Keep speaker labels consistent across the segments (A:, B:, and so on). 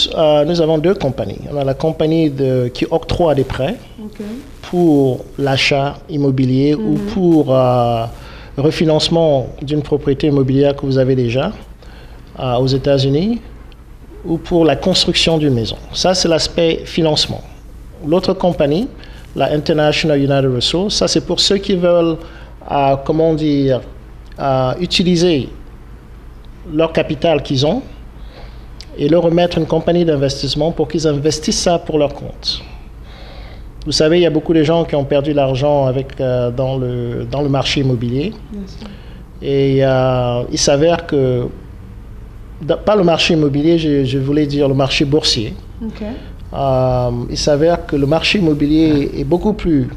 A: plus, nous avons deux compagnies. On a la compagnie qui octroie des prêts pour l'achat immobilier ou pour refinancement d'une propriété immobilière que vous avez déjà aux États-Unis ou pour la construction d'une maison. Ça, c'est l'aspect financement. L'autre compagnie, la International United Resources, ça, c'est pour ceux qui veulent, utiliser leur capital qu'ils ont et leur remettre une compagnie d'investissement pour qu'ils investissent ça pour leur compte. Vous savez, il y a beaucoup de gens qui ont perdu l'argent dans le marché immobilier. Et il s'avère que, pas le marché immobilier, je voulais dire le marché boursier. Il s'avère que le marché immobilier est beaucoup plus,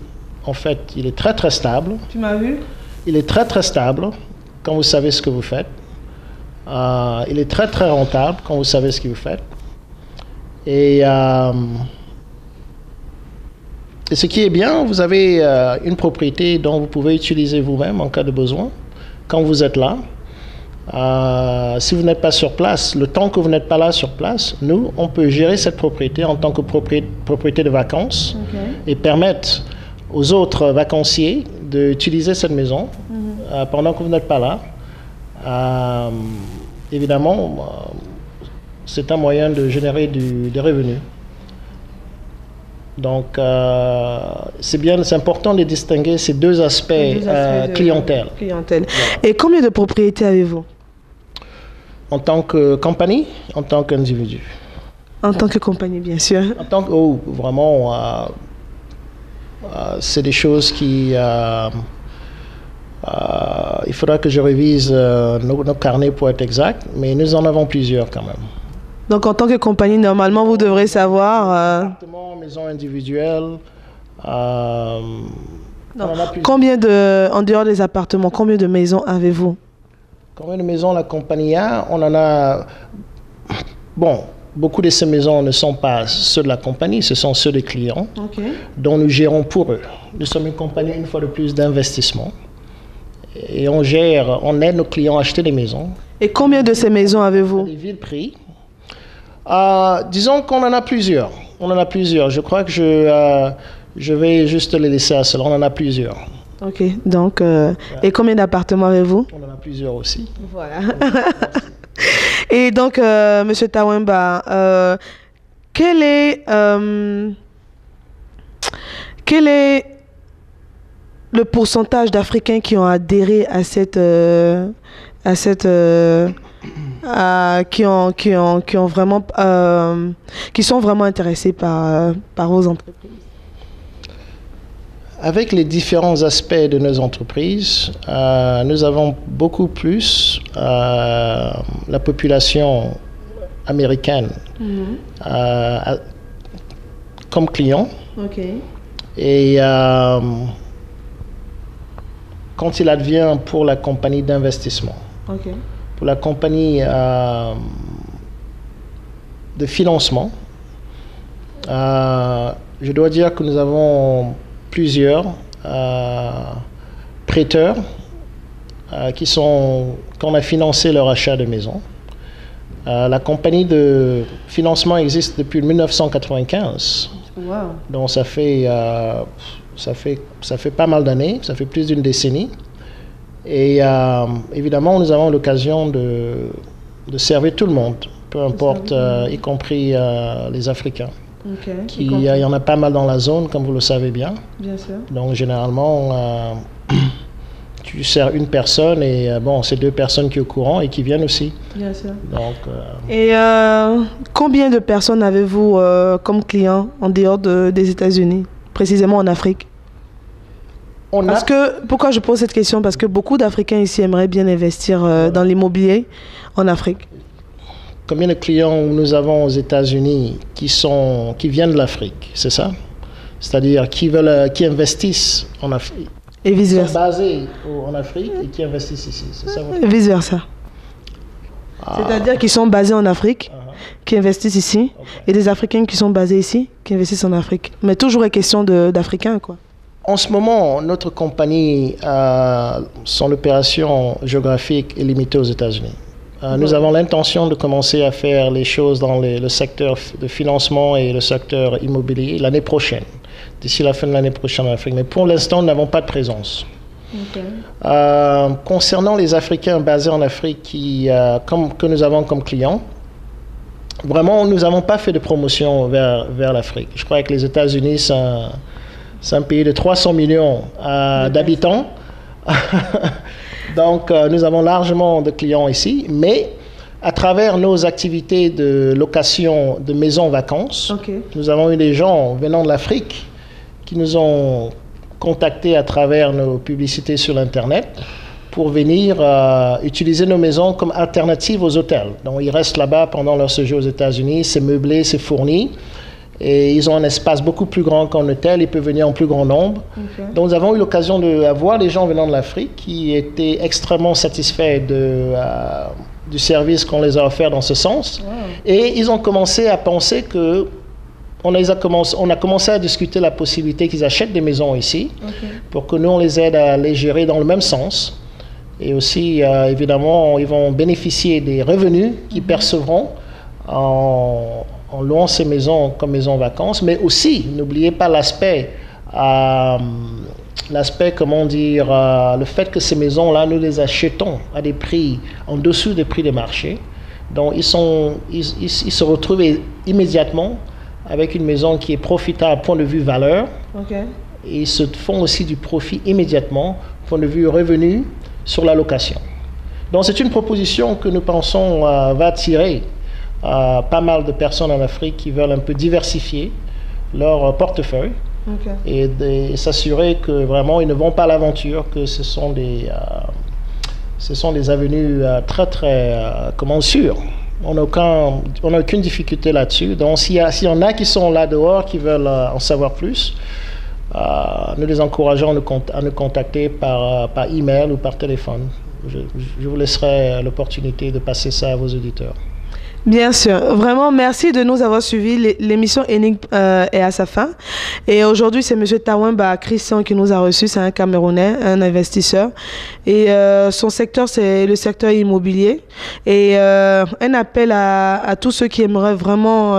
A: en fait, il est très très stable.
B: Tu m'as vu?
A: Il est très très stable quand vous savez ce que vous faites. Il est très très rentable quand vous savez ce que vous faites. Et ce qui est bien, vous avez une propriété dont vous pouvez utiliser vous-même en cas de besoin quand vous êtes là. Si vous n'êtes pas sur place, le temps que vous n'êtes pas là sur place, nous, on peut gérer cette propriété en tant que propriété de vacances et permettre aux autres vacanciers d'utiliser cette maison pendant que vous n'êtes pas là. Évidemment, c'est un moyen de générer des revenus. Donc, c'est important de distinguer ces deux aspects, clientèle.
B: Voilà. Et combien de propriétés avez-vous?
A: En tant que compagnie, en tant qu'individu?
B: En tant que compagnie, bien sûr.
A: En tant que, vraiment, c'est des choses qui... il faudra que je révise nos carnets pour être exact, mais nous en avons plusieurs quand même.
B: Donc, en tant que compagnie, normalement, vous devrez savoir...
A: Appartements, maisons individuelles.
B: Combien en dehors des appartements, combien de maisons avez-vous?
A: Combien de maisons la compagnie a? On en a... Bon, beaucoup de ces maisons ne sont pas ceux de la compagnie, ce sont ceux des clients, dont nous gérons pour eux. Nous sommes une compagnie, une fois de plus, d'investissement. Et on aide nos clients à acheter des maisons.
B: Et combien de ces maisons avez-vous?
A: Des villes prix. Disons qu'on en a plusieurs. On en a plusieurs. Je crois que je vais juste les laisser à cela. On en a plusieurs.
B: Ok, donc, et combien d'appartements avez-vous?
A: On en a plusieurs aussi.
B: Voilà. Et donc, Monsieur Tawemba, quel est le pourcentage d'Africains qui ont adhéré à qui sont vraiment intéressés par vos entreprises?
A: Avec les différents aspects de nos entreprises, nous avons beaucoup plus la population américaine comme client. Et quand il advient pour la compagnie d'investissement, pour la compagnie de financement, je dois dire que nous avons plusieurs prêteurs qu'on a financé leur achat de maison. La compagnie de financement existe depuis 1995.
B: Wow.
A: Donc ça fait pas mal d'années, ça fait plus d'une décennie. Et évidemment, nous avons l'occasion de servir tout le monde, peu importe, y compris les Africains. Il y en a pas mal dans la zone, comme vous le savez bien.
B: Bien sûr.
A: Donc, généralement, tu sers une personne et c'est deux personnes qui sont au courant et qui viennent aussi.
B: Bien sûr.
A: Donc,
B: et combien de personnes avez-vous comme clients en dehors des États-Unis, précisément en Afrique? Pourquoi je pose cette question? Parce que beaucoup d'Africains ici aimeraient bien investir dans l'immobilier en Afrique.
A: Combien de clients nous avons aux États-Unis qui viennent de l'Afrique, c'est ça? C'est-à-dire qui investissent en Afrique.
B: Et vice-versa.
A: Qui sont basés en Afrique et qui investissent ici, c'est ça?
B: Vice-versa. C'est-à-dire qu'ils sont basés en Afrique, qui investissent ici, et des Africains qui sont basés ici, qui investissent en Afrique. Mais toujours une question d'Africains, quoi.
A: En ce moment, notre compagnie, son opération géographique est limitée aux États-Unis. Nous avons l'intention de commencer à faire les choses dans le secteur de financement et le secteur immobilier l'année prochaine, d'ici la fin de l'année prochaine en Afrique. Mais pour l'instant, nous n'avons pas de présence. Concernant les Africains basés en Afrique que nous avons comme clients, vraiment, nous n'avons pas fait de promotion vers l'Afrique. Je crois que les États-Unis, c'est un pays de 300 millions d'habitants. Donc, nous avons largement de clients ici, mais à travers nos activités de location de maisons vacances, nous avons eu des gens venant de l'Afrique qui nous ont contactés à travers nos publicités sur l'Internet pour venir utiliser nos maisons comme alternative aux hôtels. Donc, ils restent là-bas pendant leur séjour aux États-Unis, c'est meublé, c'est fourni. Et ils ont un espace beaucoup plus grand qu'un hôtel, ils peuvent venir en plus grand nombre. Donc nous avons eu l'occasion de voir des gens venant de l'Afrique qui étaient extrêmement satisfaits du service qu'on les a offert dans ce sens. Et ils ont commencé à penser que on a commencé à discuter la possibilité qu'ils achètent des maisons ici pour que nous on les aide à les gérer dans le même sens. Et aussi, évidemment, ils vont bénéficier des revenus qu'ils percevront en louant ces maisons comme maisons vacances, mais aussi, n'oubliez pas l'aspect, comment dire, le fait que ces maisons-là, nous les achetons à des prix en dessous des prix des marchés. Donc, ils se retrouvent immédiatement avec une maison qui est profitable point de vue valeur. Et ils se font aussi du profit immédiatement point de vue revenu sur la location. Donc, c'est une proposition que nous pensons va attirer pas mal de personnes en Afrique qui veulent un peu diversifier leur portefeuille et s'assurer que vraiment ils ne vont pas à l'aventure, que ce sont des avenues très très sûres. On n'a aucune difficulté là-dessus. Donc s'il y en a qui sont là dehors, qui veulent en savoir plus, nous les encourageons à nous contacter par email ou par téléphone. Je vous laisserai l'opportunité de passer ça à vos auditeurs.
B: Bien sûr. Vraiment, merci de nous avoir suivis. L'émission Énigme est à sa fin. Et aujourd'hui, c'est M. Tawemba Christian qui nous a reçus. C'est un Camerounais, un investisseur. Et son secteur, c'est le secteur immobilier. Et un appel à tous ceux qui aimeraient vraiment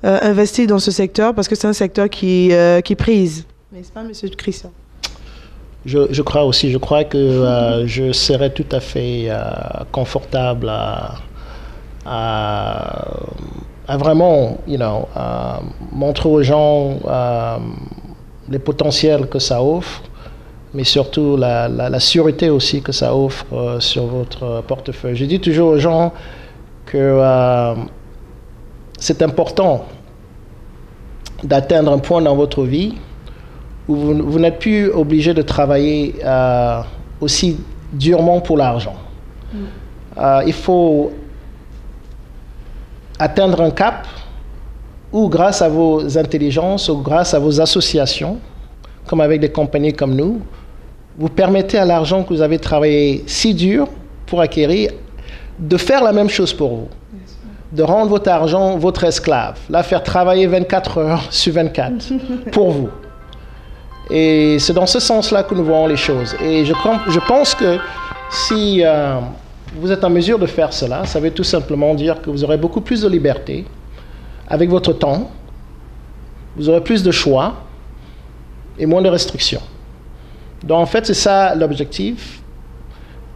B: investir dans ce secteur, parce que c'est un secteur qui prise. N'est-ce pas, M. Christian?
A: Je crois aussi. Je crois que je serais tout à fait confortable à vraiment, montrer aux gens les potentiels que ça offre, mais surtout la sûreté aussi que ça offre sur votre portefeuille. Je dis toujours aux gens que c'est important d'atteindre un point dans votre vie où vous n'êtes plus obligé de travailler aussi durement pour l'argent. Il faut atteindre un cap où, grâce à vos intelligences ou grâce à vos associations, comme avec des compagnies comme nous, vous permettez à l'argent que vous avez travaillé si dur pour acquérir de faire la même chose pour vous, de rendre votre argent votre esclave, la faire travailler 24 heures sur 24 pour vous. Et c'est dans ce sens-là que nous voyons les choses. Et je pense que si vous êtes en mesure de faire cela, ça veut tout simplement dire que vous aurez beaucoup plus de liberté avec votre temps, vous aurez plus de choix et moins de restrictions. Donc en fait, c'est ça l'objectif.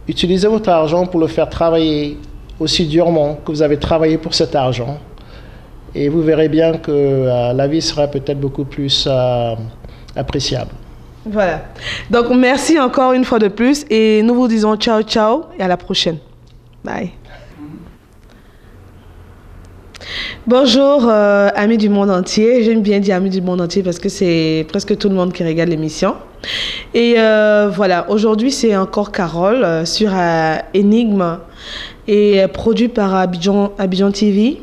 A: Utilisez votre argent pour le faire travailler aussi durement que vous avez travaillé pour cet argent. Et vous verrez bien que la vie sera peut-être beaucoup plus appréciable.
B: Voilà. Donc merci encore une fois de plus et nous vous disons ciao ciao et à la prochaine. Bye. Bonjour amis du monde entier. J'aime bien dire amis du monde entier parce que c'est presque tout le monde qui regarde l'émission. Et voilà, aujourd'hui c'est encore Carole sur Énigme et produit par Abidjan TV.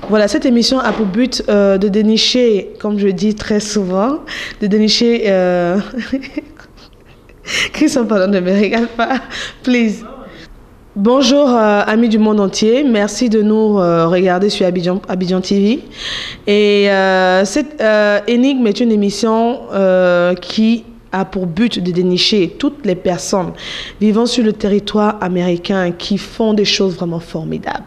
B: Voilà, cette émission a pour but de dénicher, comme je dis très souvent, de dénicher... Christian, pardon, ne me regarde pas, please. Bonjour amis du monde entier, merci de nous regarder sur Abidjan TV. Et cette Énigme est une émission qui a pour but de dénicher toutes les personnes vivant sur le territoire américain qui font des choses vraiment formidables.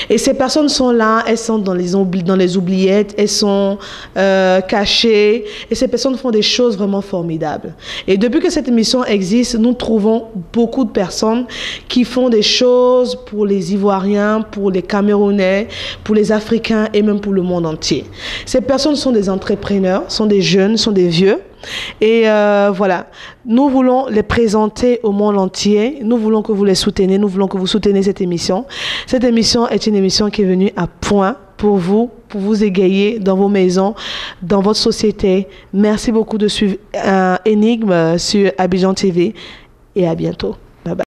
B: Et ces personnes sont là, elles sont dans les oubliettes, elles sont cachées. Et ces personnes font des choses vraiment formidables. Et depuis que cette émission existe, nous trouvons beaucoup de personnes qui font des choses pour les Ivoiriens, pour les Camerounais, pour les Africains et même pour le monde entier. Ces personnes sont des entrepreneurs, sont des jeunes, sont des vieux. Et voilà, nous voulons les présenter au monde entier. Nous voulons que vous les souteniez. Nous voulons que vous souteniez cette émission. Cette émission est une émission qui est venue à point pour vous égayer dans vos maisons, dans votre société. Merci beaucoup de suivre Énigme sur Abidjan TV et à bientôt.